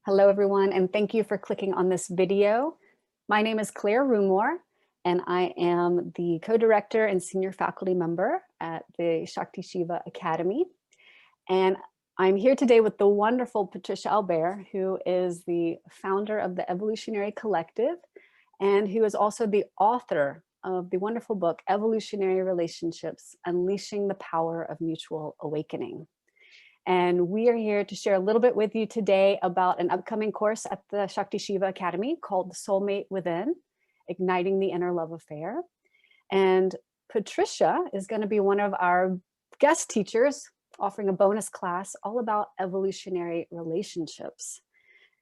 Hello, everyone, and thank you for clicking on this video. My name is Claire Rumor, and I am the co-director and senior faculty member at the Shakti Shiva Academy. And I'm here today with the wonderful Patricia Albere, who is the founder of the Evolutionary Collective, and who is also the author of the wonderful book, Evolutionary Relationships, Unleashing the Power of Mutual Awakening. And we are here to share a little bit with you today about an upcoming course at the Shakti Shiva Academy called Soulmate Within, Igniting the Inner Love Affair. And Patricia is going to be one of our guest teachers offering a bonus class all about evolutionary relationships.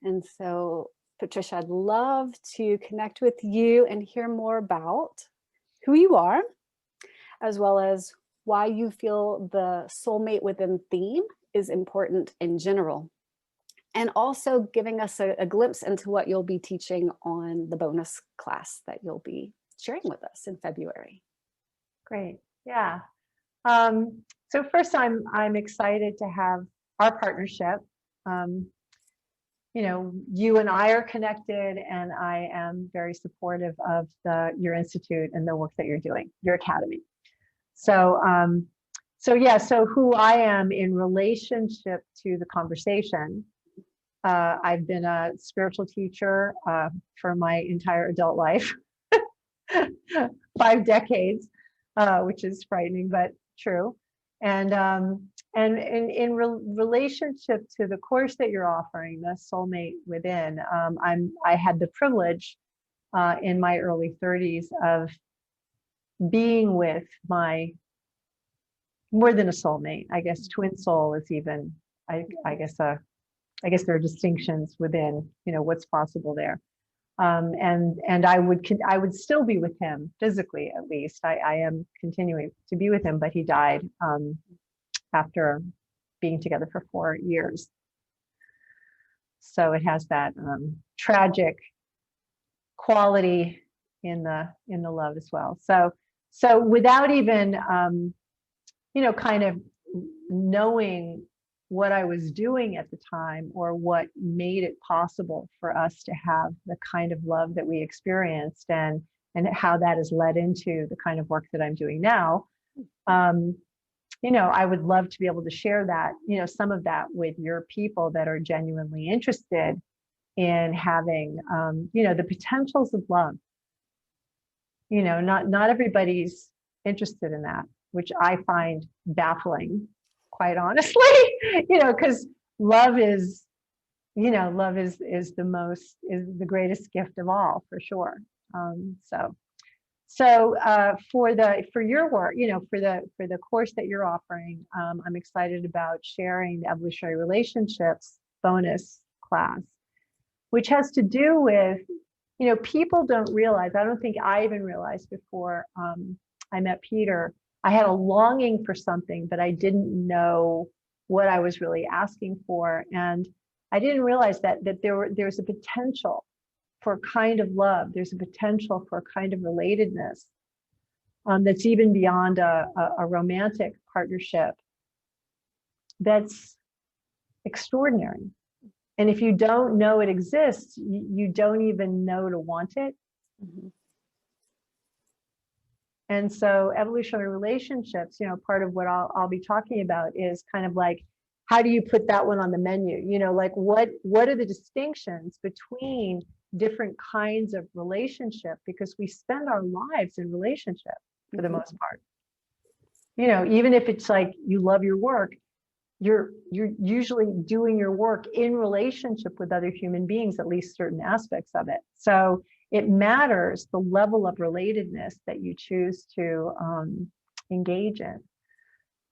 And so, Patricia, I'd love to connect with you and hear more about who you are, as well as why you feel the Soulmate Within theme is important in general, and also giving us a glimpse into what you'll be teaching on the bonus class that you'll be sharing with us in February. Great, yeah. So first, I'm excited to have our partnership. You know, you and I are connected, and I am very supportive of your institute and the work that you're doing, your academy. So who I am in relationship to the conversation. I've been a spiritual teacher for my entire adult life, 5 decades, which is frightening but true. And in relationship to the course that you're offering, the Soulmate Within, I had the privilege in my early 30s of being with my more than a soulmate, I guess. Twin soul is even, I guess there are distinctions within, you know, what's possible there. And I would still be with him physically, at least. I am continuing to be with him, but he died after being together for 4 years. So it has that tragic quality in the love as well. So without even you know, kind of knowing what I was doing at the time, or what made it possible for us to have the kind of love that we experienced, and how that has led into the kind of work that I'm doing now. You know, I would love to be able to share that, you know, some of that with your people that are genuinely interested in having, you know, the potentials of love. You know, not everybody's interested in that, which I find baffling, quite honestly, you know, because love is, you know, love is the greatest gift of all, for sure. For your work, you know, for the course that you're offering, I'm excited about sharing the Evolutionary Relationships bonus class, which has to do with, you know, people don't realize, I don't think I even realized before I met Peter, I had a longing for something, but I didn't know what I was really asking for. And I didn't realize that there's a potential for a kind of love. There's a potential for a kind of relatedness that's even beyond a romantic partnership. That's extraordinary. And if you don't know it exists, you don't even know to want it. Mm-hmm. And so evolutionary relationships, you know, part of what I'll be talking about is kind of like, how do you put that one on the menu? You know, like what are the distinctions between different kinds of relationship? Because we spend our lives in relationship for the most part. You know, even if it's like you love your work, you're usually doing your work in relationship with other human beings, at least certain aspects of it. So it matters the level of relatedness that you choose to engage in.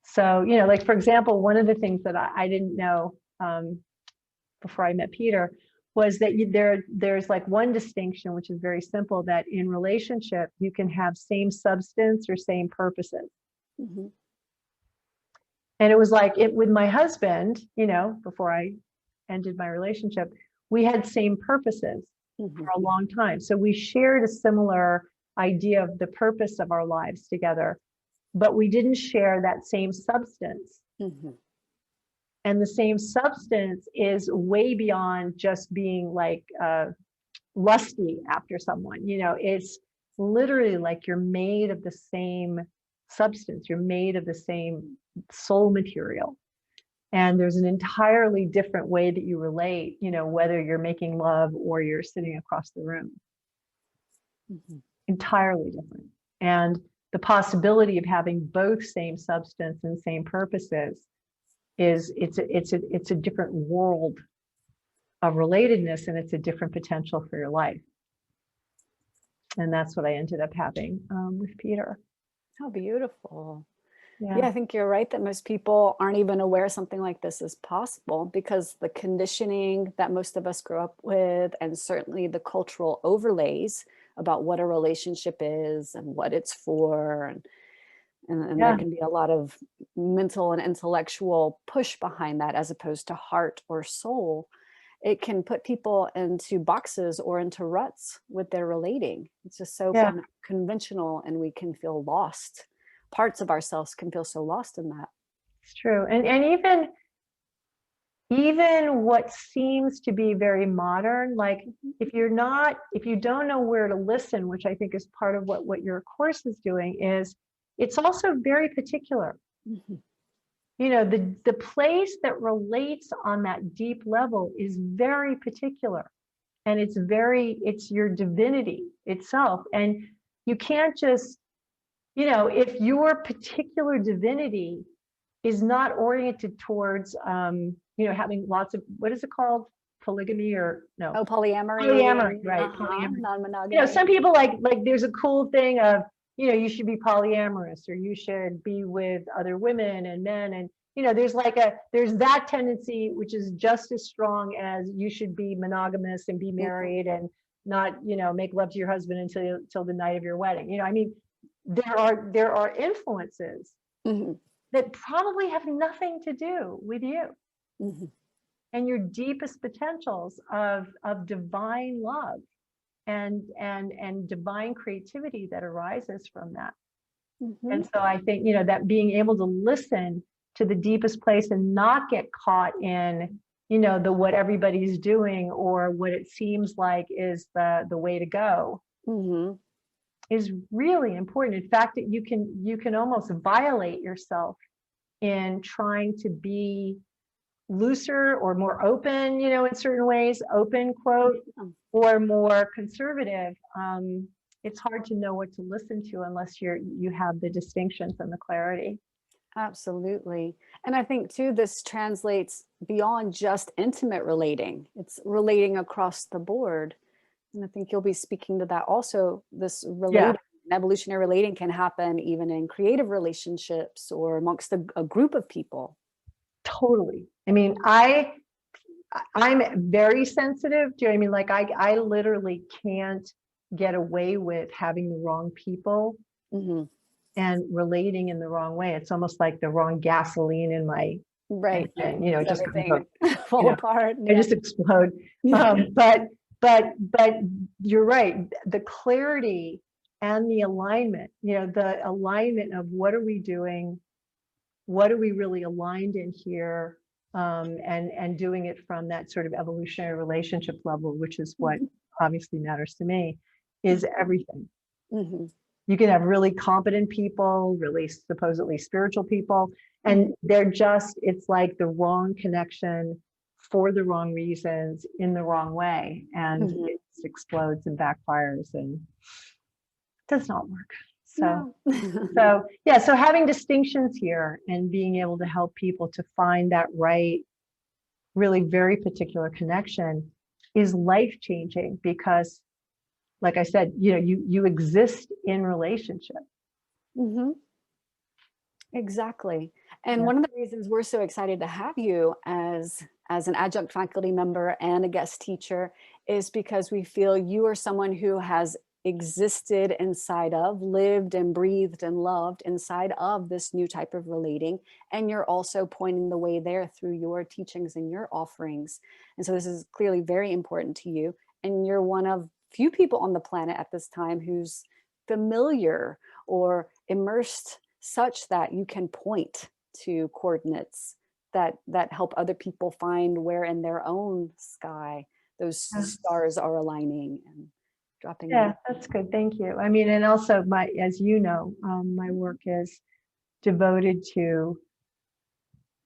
So, you know, like, for example, one of the things that I didn't know before I met Peter was that there's like one distinction, which is very simple, that in relationship, you can have same substance or same purposes. Mm-hmm. And it was like with my husband, you know, before I ended my relationship, we had same purposes. Mm-hmm. For a long time. So we shared a similar idea of the purpose of our lives together, but we didn't share that same substance. Mm-hmm. And the same substance is way beyond just being like lusty after someone. You know, it's literally like you're made of the same substance, you're made of the same soul material. And there's an entirely different way that you relate, you know, whether you're making love or you're sitting across the room. Entirely different. And the possibility of having both same substance and same purposes is it's a different world of relatedness, and it's a different potential for your life. And that's what I ended up having with Peter. How beautiful. Yeah. Yeah, I think you're right that most people aren't even aware something like this is possible, because the conditioning that most of us grew up with, and certainly the cultural overlays about what a relationship is and what it's for, and Yeah. there can be a lot of mental and intellectual push behind that, as opposed to heart or soul. It can put people into boxes or into ruts with their relating. It's just so Yeah. conventional, and we can feel lost. Parts of ourselves can feel so lost in that. It's true. And even what seems to be very modern, like if you don't know where to listen, which I think is part of what your course is doing, is it's also very particular. You know, the place that relates on that deep level is very particular, and it's your divinity itself. And you can't just, you know, if your particular divinity is not oriented towards, you know, having lots of, what is it called? Polygamy or no? Oh, polyamory. Polyamory, right? Polyamory. Non-monogamy. You know, some people like there's a cool thing of, you know, you should be polyamorous, or you should be with other women and men. And, you know, there's that tendency, which is just as strong as you should be monogamous and be married and not, you know, make love to your husband until the night of your wedding. You know, I mean, there are influences that probably have nothing to do with you and your deepest potentials of divine love and divine creativity that arises from that. And so I think, you know, that being able to listen to the deepest place and not get caught in, you know, the what everybody's doing or what it seems like is the way to go is really important. In fact, that you can almost violate yourself in trying to be looser or more open, you know, in certain ways, open quote, or more conservative. It's hard to know what to listen to unless you have the distinctions and the clarity. Absolutely. And I think too, this translates beyond just intimate relating. It's relating across the board. And I think you'll be speaking to that also. This relating, evolutionary relating can happen even in creative relationships or amongst a group of people. Totally. I mean, I'm very sensitive to, I mean, like I literally can't get away with having the wrong people and relating in the wrong way. It's almost like the wrong gasoline in my engine, you know, just fall apart. I just explode. But you're right. The clarity and the alignment, you know, the alignment of what are we doing? What are we really aligned in here? And doing it from that sort of evolutionary relationship level, which is what obviously matters to me, is everything. You can have really competent people, really supposedly spiritual people, and they're just, it's like the wrong connection for the wrong reasons in the wrong way. And it just explodes and backfires and does not work. So, so having distinctions here and being able to help people to find that right, really very particular connection is life-changing, because like I said, you know, you exist in relationship. Exactly. And one of the reasons we're so excited to have you as an adjunct faculty member and a guest teacher is because we feel you are someone who has existed inside of, lived and breathed and loved inside of this new type of relating. And you're also pointing the way there through your teachings and your offerings. And so this is clearly very important to you. And you're one of few people on the planet at this time who's familiar or immersed such that you can point to coordinates that help other people find where in their own sky those stars are aligning and dropping in. Yeah, that's good. Thank you. I mean, and also as you know, my work is devoted to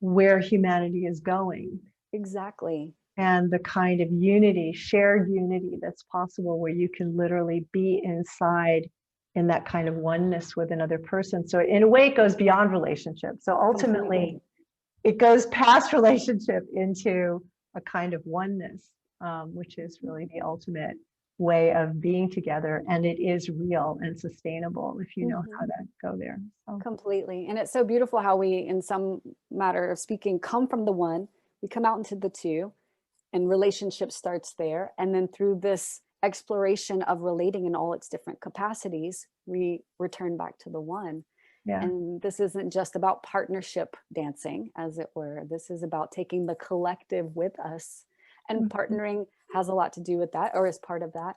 where humanity is going Exactly. and the kind of unity, shared unity that's possible where you can literally be inside in that kind of oneness with another person. So in a way, it goes beyond relationship. So ultimately, Completely. it goes past relationship into a kind of oneness, which is really the ultimate way of being together. And it is real and sustainable if you know how to go there. So. Completely. And it's so beautiful how we, in some matter of speaking, come from the one, we come out into the two, and relationship starts there. And then through this exploration of relating in all its different capacities, we return back to the one. Yeah. And this isn't just about partnership dancing, as it were. This is about taking the collective with us. And partnering has a lot to do with that, or is part of that.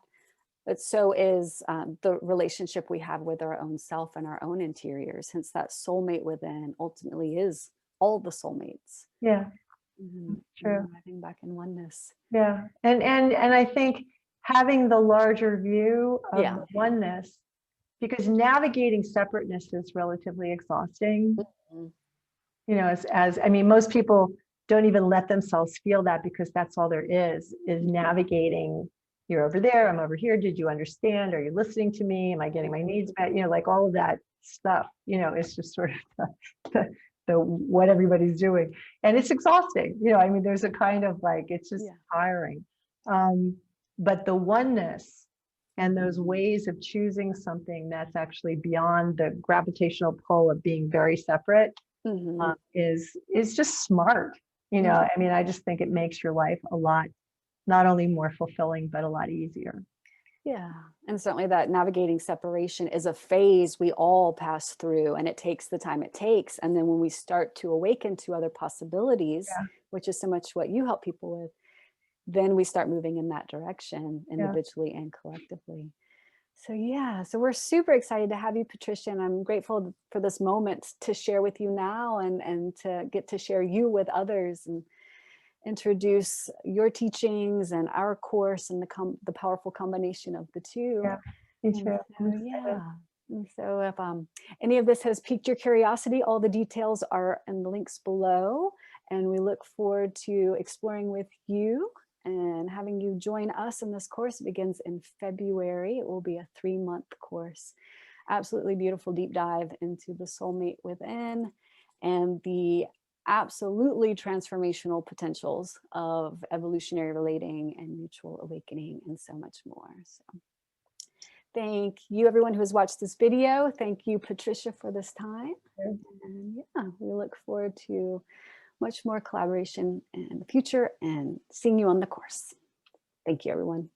But so is the relationship we have with our own self and our own interiors. Hence that soulmate within ultimately is all the soulmates. Yeah. True. Arriving back in oneness. Yeah. And I think having the larger view of the oneness, because navigating separateness is relatively exhausting. You know, as I mean, most people don't even let themselves feel that because that's all there is navigating. You're over there, I'm over here. Did you understand? Are you listening to me? Am I getting my needs met? You know, like all of that stuff, you know, it's just sort of the what everybody's doing. And it's exhausting. You know, I mean, there's a kind of like, it's just tiring. But the oneness and those ways of choosing something that's actually beyond the gravitational pull of being very separate is just smart. You know, I mean, I just think it makes your life a lot, not only more fulfilling, but a lot easier. Yeah. And certainly that navigating separation is a phase we all pass through, and it takes the time it takes. And then when we start to awaken to other possibilities, which is so much what you help people with, then we start moving in that direction individually and collectively. So yeah, so we're super excited to have you, Patricia, and I'm grateful for this moment to share with you now and to get to share you with others and introduce your teachings and our course and the powerful combination of the two. Yeah, me too. And so if any of this has piqued your curiosity, all the details are in the links below, and we look forward to exploring with you and having you join us in this course. It begins in February. It will be a 3-month course. Absolutely beautiful deep dive into the soulmate within and the absolutely transformational potentials of evolutionary relating and mutual awakening and so much more. So thank you, everyone who has watched this video. Thank you, Patricia, for this time. And yeah, we look forward to much more collaboration in the future and seeing you on the course. Thank you, everyone.